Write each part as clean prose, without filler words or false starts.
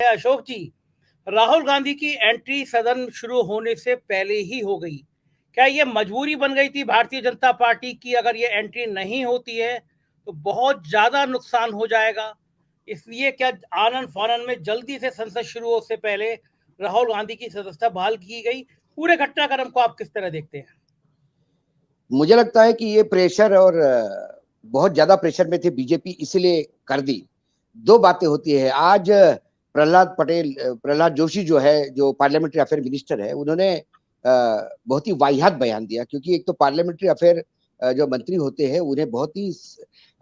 अशोक जी, राहुल गांधी की एंट्री सदन शुरू होने से पहले ही हो गई। क्या ये मजबूरी बन गई थी भारतीय जनता पार्टी की? अगर ये एंट्री नहीं होती है तो बहुत ज्यादा नुकसान हो जाएगा, इसलिए क्या आनन फानन में जल्दी से संसद शुरू होने से पहले राहुल गांधी की सदस्यता बहाल की गई? पूरे घटनाक्रम को आप किस तरह देखते हैं? मुझे लगता है कि ये प्रेशर और बहुत ज्यादा प्रेशर में थे बीजेपी, इसलिए कर दी। दो बातें होती है। आज प्रहलाद जोशी जो है, जो पार्लियामेंट्री अफेयर मिनिस्टर है, उन्होंने बहुत ही वाहियात बयान दिया। क्योंकि एक तो पार्लियामेंट्री अफेयर जो मंत्री होते हैं उन्हें बहुत ही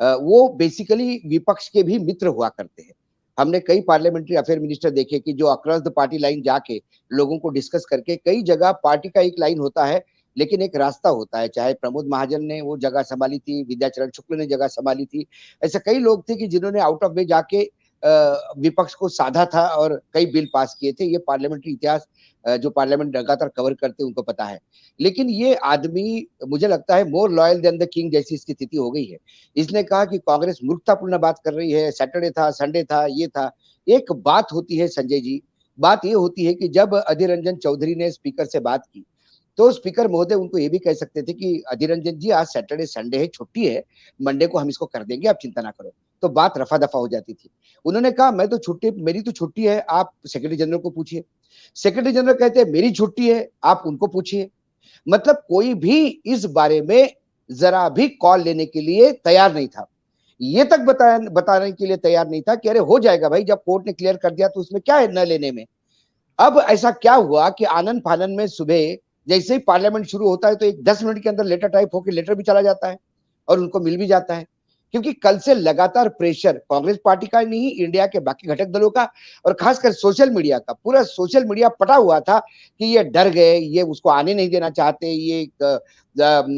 वो बेसिकली विपक्ष के भी मित्र हुआ करते हैं। हमने कई पार्लियामेंट्री अफेयर मिनिस्टर देखे कि जो अक्रॉस द पार्टी लाइन जाके लोगों को डिस्कस करके, कई जगह पार्टी का एक लाइन होता है लेकिन एक रास्ता होता है। चाहे प्रमोद महाजन ने वो जगह संभाली थी, विद्याचरण शुक्ल ने जगह संभाली थी, ऐसे कई लोग थे कि जिन्होंने आउट ऑफ वे जाके विपक्ष को साधा था और कई बिल पास किए थे। ये पार्लियामेंट्री इतिहास जो पार्लियामेंट लगातार कवर करते हैं उनको पता है। लेकिन ये आदमी, मुझे लगता है, more loyal than the king जैसी इसकी स्थिति हो गई है। इसने कहा कि कांग्रेस मूर्खतापूर्ण बात कर रही है, सैटरडे था, संडे था, ये था। एक बात होती है संजय जी, बात ये होती है कि जब अधीर रंजन चौधरी ने स्पीकर से बात की तो स्पीकर महोदय उनको ये भी कह सकते थे कि अधीर रंजन जी, आज सैटरडे संडे है, छुट्टी है, मंडे को हम इसको कर देंगे, आप चिंता ना करो। तो बात रफा दफा हो जाती थी। उन्होंने कहा मैं तो छुट्टी, मेरी तो छुट्टी है, आप सेक्रेटरी जनरल को पूछिए। सेक्रेटरी जनरल कहते हैं मेरी छुट्टी है, आप उनको पूछिए। मतलब कोई भी इस बारे में जरा भी कॉल लेने के लिए तैयार नहीं था। ये तक बताने के लिए तैयार नहीं था कि अरे हो जाएगा भाई, जब कोर्ट ने क्लियर कर दिया तो उसमें क्या है न लेने में। अब ऐसा क्या हुआ कि आनन फानन में सुबह जैसे ही पार्लियामेंट शुरू होता है तो एक 10 मिनट के अंदर लेटर टाइप होकर लेटर भी चला जाता है और उनको मिल भी जाता है। क्योंकि कल से लगातार प्रेशर कांग्रेस पार्टी का नहीं, इंडिया के बाकी घटक दलों का और खासकर सोशल मीडिया का, पूरा सोशल मीडिया पटा हुआ था कि ये डर गए, ये उसको आने नहीं देना चाहते, ये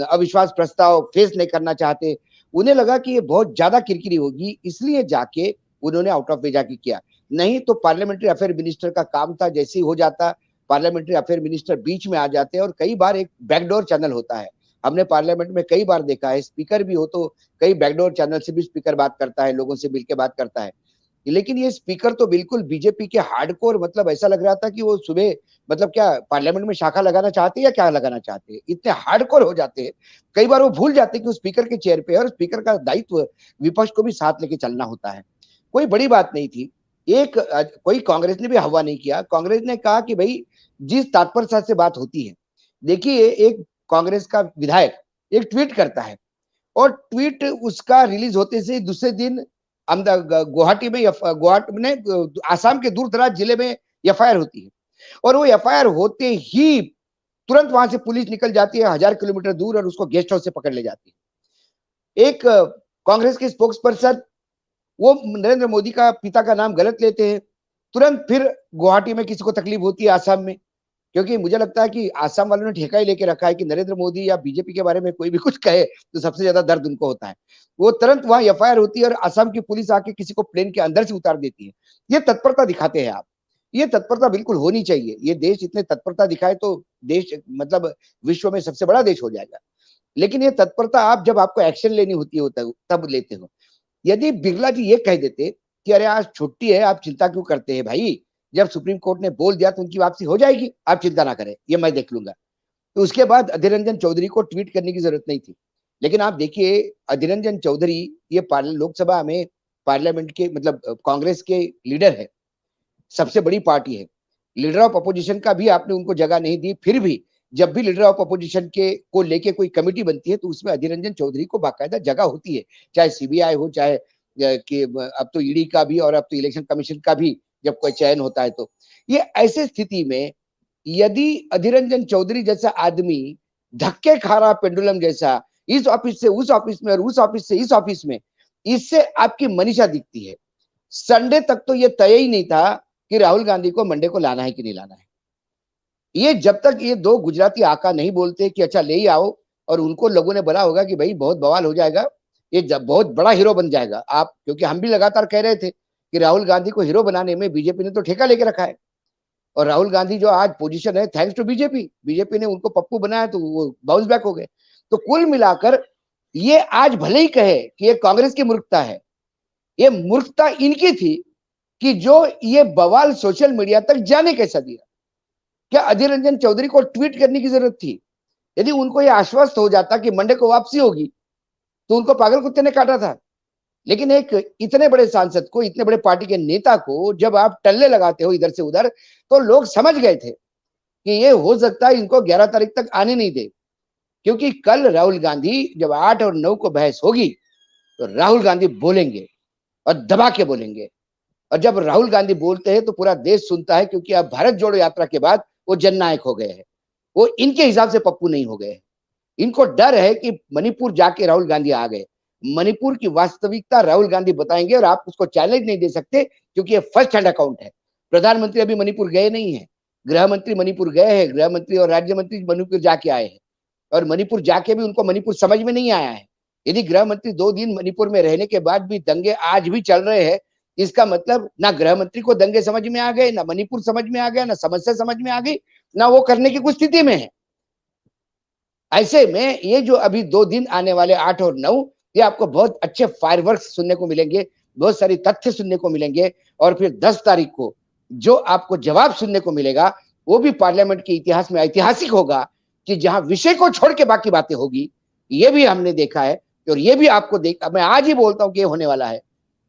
अविश्वास प्रस्ताव फेस नहीं करना चाहते। उन्हें लगा कि ये बहुत ज्यादा किरकिरी होगी, इसलिए जाके उन्होंने आउट ऑफ वे जाके किया। नहीं तो पार्लियामेंट्री अफेयर मिनिस्टर का काम था, जैसे ही हो जाता पार्लियामेंट्री अफेयर मिनिस्टर बीच में आ जाते हैं। और कई बार एक बैकडोर चैनल होता है, हमने पार्लियामेंट में कई बार देखा है, स्पीकर भी हो तो कई बैकडोर चैनल से भी स्पीकर बात करता है, लोगों से मिलकर बात करता है। लेकिन ये स्पीकर तो बिल्कुल बीजेपी के हार्डकोर, मतलब ऐसा लग रहा था कि वो सुबह, मतलब क्या पार्लियामेंट में शाखा लगाना चाहते हैं या क्या लगाना चाहते हैं, इतने हार्डकोर हो जाते हैं। कई बार वो भूल जाते हैं कि वो स्पीकर के चेयर पे है और स्पीकर का दायित्व विपक्ष को भी साथ लेके चलना होता है। कोई बड़ी बात नहीं थी। एक कोई कांग्रेस ने भी हवा नहीं किया। कांग्रेस ने कहा कि भाई जिस तत्परता से बात होती है, देखिए एक कांग्रेस का विधायक एक ट्वीट करता है और ट्वीट उसका रिलीज होते से दूसरे दिन गुवाहाटी में, गुवाहाटी में, आसाम के दूर दराज जिले में एफआईआर होती है। और वो एफआईआर होते ही तुरंत वहां से पुलिस निकल जाती है 1000 किलोमीटर दूर और उसको गेस्ट हाउस से पकड़ ले जाती है। एक कांग्रेस के स्पोक्स पर्सन, वो नरेंद्र मोदी का पिता का नाम गलत लेते हैं, तुरंत फिर गुवाहाटी में किसी को तकलीफ होती है आसाम में, क्योंकि मुझे लगता है कि आसाम वालों ने ठेका ही लेके रखा है कि नरेंद्र मोदी या बीजेपी के बारे में कोई भी कुछ कहे तो सबसे ज्यादा दर्द उनको होता है। वो तुरंत वहां एफआईआर होती है और आसाम की पुलिस आके किसी को प्लेन के अंदर से उतार देती है। ये तत्परता दिखाते हैं आप, ये तत्परता बिल्कुल होनी चाहिए। ये देश इतने तत्परता दिखाए तो देश मतलब विश्व में सबसे बड़ा देश हो जाएगा। लेकिन ये तत्परता आप जब आपको एक्शन लेनी होती है तब लेते हो। यदि बिरला जी ये कह देते कि अरे आज छुट्टी है, आप चिंता क्यों करते हैं भाई, जब सुप्रीम कोर्ट ने बोल दिया तो उनकी वापसी हो जाएगी, आप चिंता ना करें, ये मैं देख लूंगा, तो उसके बाद अधीर रंजन चौधरी को ट्वीट करने की जरूरत नहीं थी। लेकिन आप देखिए अधीर रंजन चौधरी ये लोकसभा में पार्लियामेंट के, मतलब कांग्रेस के लीडर है, सबसे बड़ी पार्टी है, लीडर ऑफ अपोजिशन का भी आपने उनको जगह नहीं दी। फिर भी जब भी लीडर ऑफ अपोजिशन के को लेके कोई कमेटी बनती है तो उसमें अधीर रंजन चौधरी को बाकायदा जगह होती है, चाहे सीबीआई हो, चाहे कि अब तो ईडी का भी और अब तो इलेक्शन कमीशन का भी जब कोई चयन होता है। तो ये ऐसे स्थिति में यदि अधीर रंजन चौधरी जैसा आदमी धक्के खा रहा पेंडुलम जैसा, इस ऑफिस से उस ऑफिस में और उस ऑफिस से इस ऑफिस में, इससे आपकी मनीषा दिखती है। संडे तक तो ये तय ही नहीं था कि राहुल गांधी को मंडे को लाना है कि नहीं लाना है। ये जब तक ये दो गुजराती आका नहीं बोलते कि अच्छा ले ही आओ, और उनको लोगों ने बोला होगा कि भाई बहुत बवाल हो जाएगा, ये जब बहुत बड़ा हीरो बन जाएगा आप, क्योंकि हम भी लगातार कह रहे थे कि राहुल गांधी को हीरो बनाने में बीजेपी ने तो ठेका लेके रखा है। और राहुल गांधी जो आज पोजीशन है, थैंक्स टू बीजेपी, बीजेपी ने उनको पप्पू बनाया तो वो बाउंस बैक हो गए। तो कुल मिलाकर ये आज भले ही कहे कि ये कांग्रेस की मूर्खता है, ये मूर्खता इनकी थी कि जो ये बवाल सोशल मीडिया तक जाने कैसा दिया। क्या अधीर रंजन चौधरी को ट्वीट करने की जरूरत थी? यदि उनको यह आश्वस्त हो जाता कि मंडे को वापसी होगी तो उनको पागल कुत्ते ने काटा था। लेकिन एक इतने बड़े सांसद को, इतने बड़े पार्टी के नेता को जब आप टल्ले लगाते हो इधर से उधर, तो लोग समझ गए थे कि ये हो सकता है इनको 11 तारीख तक आने नहीं दे। क्योंकि कल राहुल गांधी जब 8 और 9 को बहस होगी तो राहुल गांधी बोलेंगे और दबा के बोलेंगे। और जब राहुल गांधी बोलते हैं तो पूरा देश सुनता है, क्योंकि अब भारत जोड़ो यात्रा के बाद वो जननायक हो गए हैं। वो इनके हिसाब से पप्पू नहीं हो गए। इनको डर है कि मणिपुर जाके राहुल गांधी आ गए, मणिपुर की वास्तविकता राहुल गांधी बताएंगे और आप उसको चैलेंज नहीं दे सकते, क्योंकि ये फर्स्ट हैंड अकाउंट है। प्रधानमंत्री अभी मणिपुर गए नहीं है, गृह मंत्री मणिपुर गए हैं, गृह मंत्री और राज्य मंत्री मणिपुर जाके आए हैं। और मणिपुर जाके भी उनको मणिपुर समझ में नहीं आया है। यदि गृह मंत्री 2 दिन मणिपुर में रहने के बाद भी दंगे आज भी चल रहे हैं, इसका मतलब ना गृह मंत्री को दंगे समझ में आ गए, ना मणिपुर समझ में आ गया, ना समस्या समझ में आ गई, ना वो करने की कुछ स्थिति में है। ऐसे में ये जो अभी 2 दिन आने वाले 8 और 9, ये आपको बहुत अच्छे फायरवर्क्स सुनने को मिलेंगे, बहुत सारी तथ्य सुनने को मिलेंगे। और फिर 10 तारीख को जो आपको जवाब सुनने को मिलेगा वो भी पार्लियामेंट के इतिहास में ऐतिहासिक होगा, कि जहां विषय को छोड़ के बाकी बातें होगी। ये भी हमने देखा है और ये भी आपको मैं आज ही बोलता हूं कि ये होने वाला है,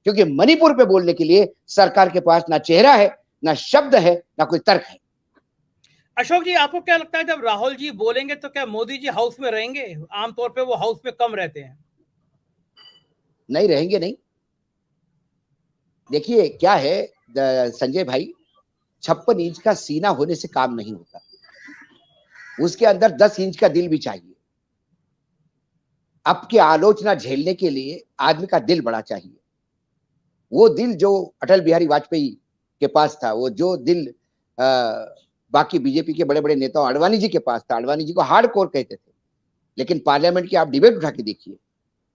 क्योंकि मणिपुर पे बोलने के लिए सरकार के पास ना चेहरा है, ना शब्द है, ना कोई तर्क है। अशोक जी, आपको क्या लगता है जब राहुल जी बोलेंगे तो क्या मोदी जी हाउस में रहेंगे? आमतौर पे वो हाउस में कम रहते हैं। नहीं रहेंगे नहीं। देखिए क्या है संजय भाई, 56 इंच का सीना होने से काम नहीं होता, उसके अंदर 10 इंच का दिल भी चाहिए। आपकी आलोचना झेलने के लिए आदमी का दिल बड़ा चाहिए। वो दिल जो अटल बिहारी वाजपेयी के पास था, वो जो दिल बाकी बीजेपी के बड़े बड़े नेताओं, आडवाणी जी के पास था। आडवाणी जी को हार्ड कोर कहते थे, लेकिन पार्लियामेंट की आप डिबेट उठा के देखिए,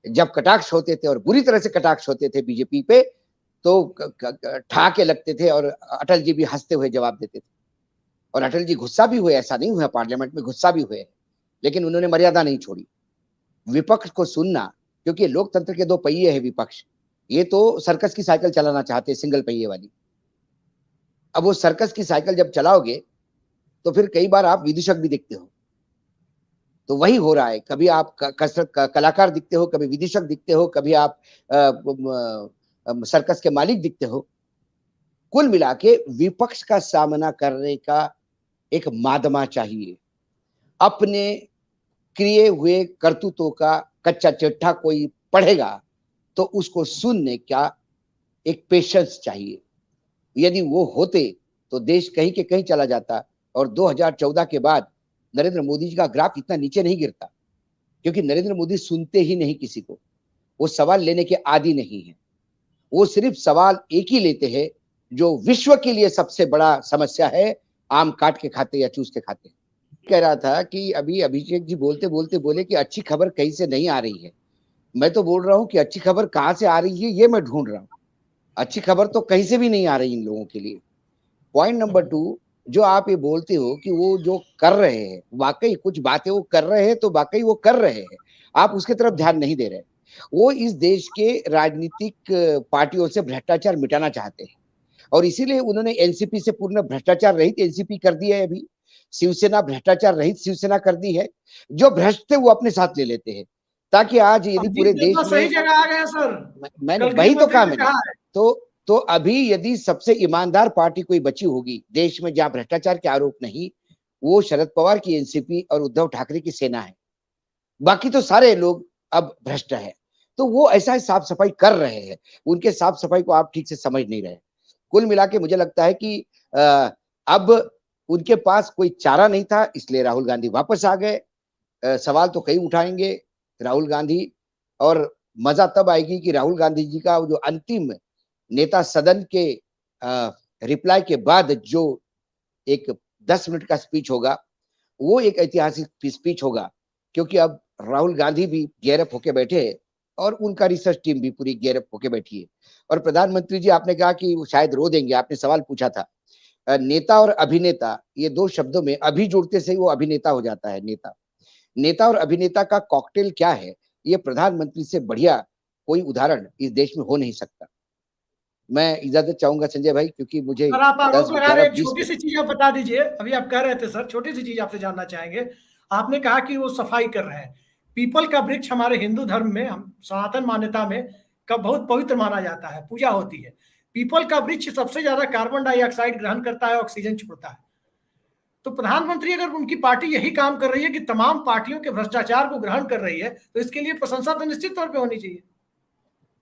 जब कटाक्ष होते थे और बुरी तरह से कटाक्ष होते थे बीजेपी पे, तो ठहाके लगते थे और अटल जी भी हंसते हुए जवाब देते थे। और अटल जी गुस्सा भी हुए, ऐसा नहीं हुआ, पार्लियामेंट में गुस्सा भी हुए, लेकिन उन्होंने मर्यादा नहीं छोड़ी। विपक्ष को सुनना, क्योंकि लोकतंत्र के 2 पहिए है विपक्ष। ये तो सर्कस की साइकिल चलाना चाहते हैं, सिंगल पहिए वाली। अब वो सर्कस की साइकिल जब चलाओगे तो फिर कई बार आप विदूषक भी दिखते हो। तो वही हो रहा है, कभी आप कसरत कलाकार दिखते हो, कभी विदूषक दिखते हो, कभी आप सर्कस के मालिक दिखते हो। कुल मिला के विपक्ष का सामना करने का एक मादमा चाहिए। अपने किए हुए करतूतों का कच्चा चिट्ठा कोई पढ़ेगा तो उसको सुनने का एक पेशेंस चाहिए। यदि वो होते तो देश कहीं के कहीं चला जाता, और 2014 के बाद नरेंद्र मोदी जी का ग्राफ इतना नीचे नहीं गिरता, क्योंकि नरेंद्र मोदी सुनते ही नहीं किसी को। वो सवाल लेने के आदी नहीं है। वो सिर्फ सवाल एक ही लेते हैं जो विश्व के लिए सबसे बड़ा समस्या है, आम काट के खाते या चूस के खाते। कह रहा था कि अभी अभिषेक जी बोलते बोलते बोले कि अच्छी खबर कहीं से नहीं आ रही है। मैं तो बोल रहा हूं कि अच्छी खबर कहां से आ रही है ये मैं ढूंढ रहा हूं। अच्छी खबर तो कहीं से भी नहीं आ रही इन लोगों के लिए। पॉइंट नंबर 2, जो आप ये बोलते हो कि वो जो कर रहे हैं, वाकई कुछ बातें वो कर रहे हैं तो वाकई वो कर रहे हैं, आप उसके तरफ ध्यान नहीं दे रहे। वो इस देश के राजनीतिक पार्टियों से भ्रष्टाचार मिटाना चाहते हैं, और इसीलिए उन्होंने एनसीपी से पूर्ण भ्रष्टाचार रहित एनसीपी कर दी है। अभी शिवसेना भ्रष्टाचार रहित शिवसेना कर दी है। जो भ्रष्ट थे वो अपने साथ ले लेते हैं, ताकि आज यदि पूरे देश तो सही जगह आ गया सर। मैंने वही तो कहा मैंने। तो अभी यदि सबसे ईमानदार पार्टी कोई बची होगी देश में जहां भ्रष्टाचार के आरोप नहीं, वो शरद पवार की एनसीपी और उद्धव ठाकरे की सेना है। बाकी तो सारे लोग अब भ्रष्ट है। तो वो ऐसा साफ सफाई कर रहे हैं, उनके साफ सफाई को आप ठीक से समझ नहीं रहे। कुल मिला के मुझे लगता है कि अब उनके पास कोई चारा नहीं था, इसलिए राहुल गांधी वापस आ गए। सवाल तो कई उठाएंगे राहुल गांधी, और मजा तब आएगी कि राहुल गांधी जी का जो अंतिम नेता सदन के रिप्लाई के बाद जो एक 10 मिनट का स्पीच होगा, वो एक ऐतिहासिक स्पीच होगा, क्योंकि अब राहुल गांधी भी गेयरअप होके बैठे हैं और उनका रिसर्च टीम भी पूरी गेयरअप होके बैठी है। और प्रधानमंत्री जी, आपने कहा कि वो शायद रो देंगे, आपने सवाल पूछा था। नेता और अभिनेता, ये 2 शब्दों में अभी जुड़ते से ही वो अभिनेता हो जाता है। नेता और अभिनेता का कॉकटेल क्या है, ये प्रधानमंत्री से बढ़िया कोई उदाहरण इस देश में हो नहीं सकता। मैं इजाजत चाहूंगा संजय भाई, क्योंकि मुझे सर आप आरोप लगा 10, रहे 11, हैं, 20 छोटी सी चीज आप बता दीजिए। अभी आप कह रहे थे सर, छोटी सी चीज आपसे जानना चाहेंगे। आपने कहा कि वो सफाई कर रहे हैं। पीपल का वृक्ष हमारे हिंदू धर्म में, हम सनातन मान्यता में का बहुत पवित्र माना जाता है, पूजा होती है। पीपल का वृक्ष सबसे ज्यादा कार्बन डाइऑक्साइड ग्रहण करता है, ऑक्सीजन छोड़ता है। तो प्रधानमंत्री अगर उनकी पार्टी यही काम कर रही है कि तमाम पार्टियों के भ्रष्टाचार को ग्रहण कर रही है, तो इसके लिए प्रशंसा तो निश्चित तौर पर होनी चाहिए।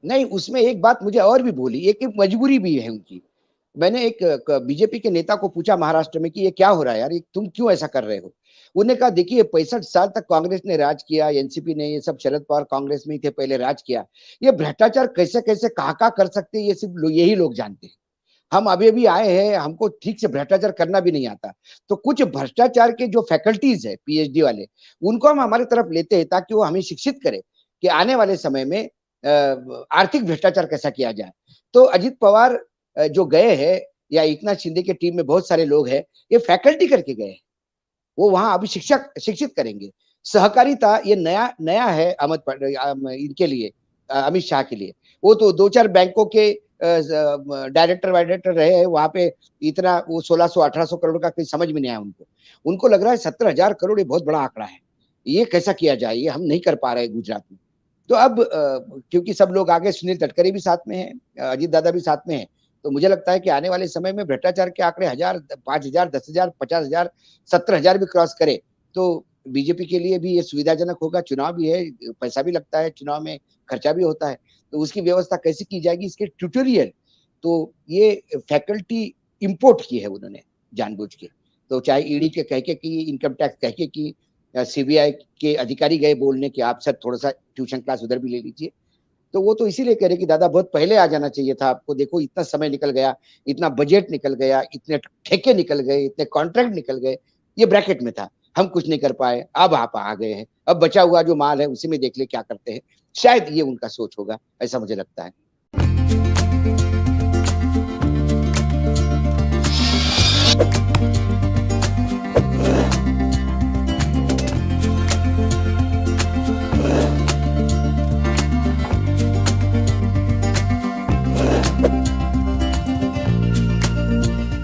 नहीं, उसमें एक बात मुझे और भी बोली, एक मजबूरी भी है उनकी। मैंने एक बीजेपी के नेता को पूछा महाराष्ट्र में कि ये क्या हो रहा है यार, तुम क्यों ऐसा कर रहे हो। उन्होंने कहा देखिए 65 साल तक कांग्रेस ने राज किया, एनसीपी ने, ये सब शरद पवार कांग्रेस में ही थे पहले, राज किया। ये भ्रष्टाचार कैसे कैसे कहाँ कर सकते हैं ये सिर्फ यही लोग जानते हैं। हम अभी अभी आए हैं, हमको ठीक से भ्रष्टाचार करना भी नहीं आता। तो कुछ भ्रष्टाचार के जो फैकल्टीज है पीएचडी वाले, उनको हम हमारी तरफ लेते हैं ताकि वो हमें शिक्षित करे कि आने वाले समय में आर्थिक भ्रष्टाचार कैसा किया जाए। तो अजित पवार जो गए हैं, या एकनाथ शिंदे के टीम में बहुत सारे लोग हैं, ये फैकल्टी करके गए हैं। वो वहां अभी शिक्षित करेंगे। सहकारिता ये नया नया है इनके लिए, अमित शाह के लिए। वो तो 2-4 बैंकों के डायरेक्टर रहे हैं वहां पे, इतना वो 1600-1800 करोड़ का कहीं समझ में नहीं आया उनको। उनको लग रहा है 17,000 करोड़ ये बहुत बड़ा आंकड़ा है, ये कैसा किया जाए, ये हम नहीं कर पा रहे गुजरात में। तो अब क्योंकि सब लोग आगे, सुनील तटकरे भी साथ में है, अजीत दादा भी साथ में है, तो मुझे लगता है कि आने वाले समय में भ्रष्टाचार के आंकड़े 1000, 5000, 10,000, 50,000, 17,000 भी क्रॉस करे तो बीजेपी के लिए भी ये सुविधाजनक होगा। चुनाव भी है, पैसा भी लगता है, चुनाव में खर्चा भी होता है, तो उसकी व्यवस्था कैसे की जाएगी, इसके ट्यूटोरियल तो ये फैकल्टी इंपोर्ट की है उन्होंने जानबूझ के। तो चाहे ईडी के कह के की, इनकम टैक्स कह के की, सीबीआई के अधिकारी गए बोलने कि आप सर थोड़ा सा ट्यूशन क्लास उधर भी ले लीजिए, तो वो तो इसीलिए कह रहे कि दादा बहुत पहले आ जाना चाहिए था आपको, देखो इतना समय निकल गया, इतना बजट निकल गया, इतने ठेके निकल गए, इतने कॉन्ट्रैक्ट निकल गए, ये ब्रैकेट में था, हम कुछ नहीं कर पाए, अब आप आ गए हैं, अब बचा हुआ जो माल है उसी में देख ले क्या करते हैं। शायद ये उनका सोच होगा, ऐसा मुझे लगता है।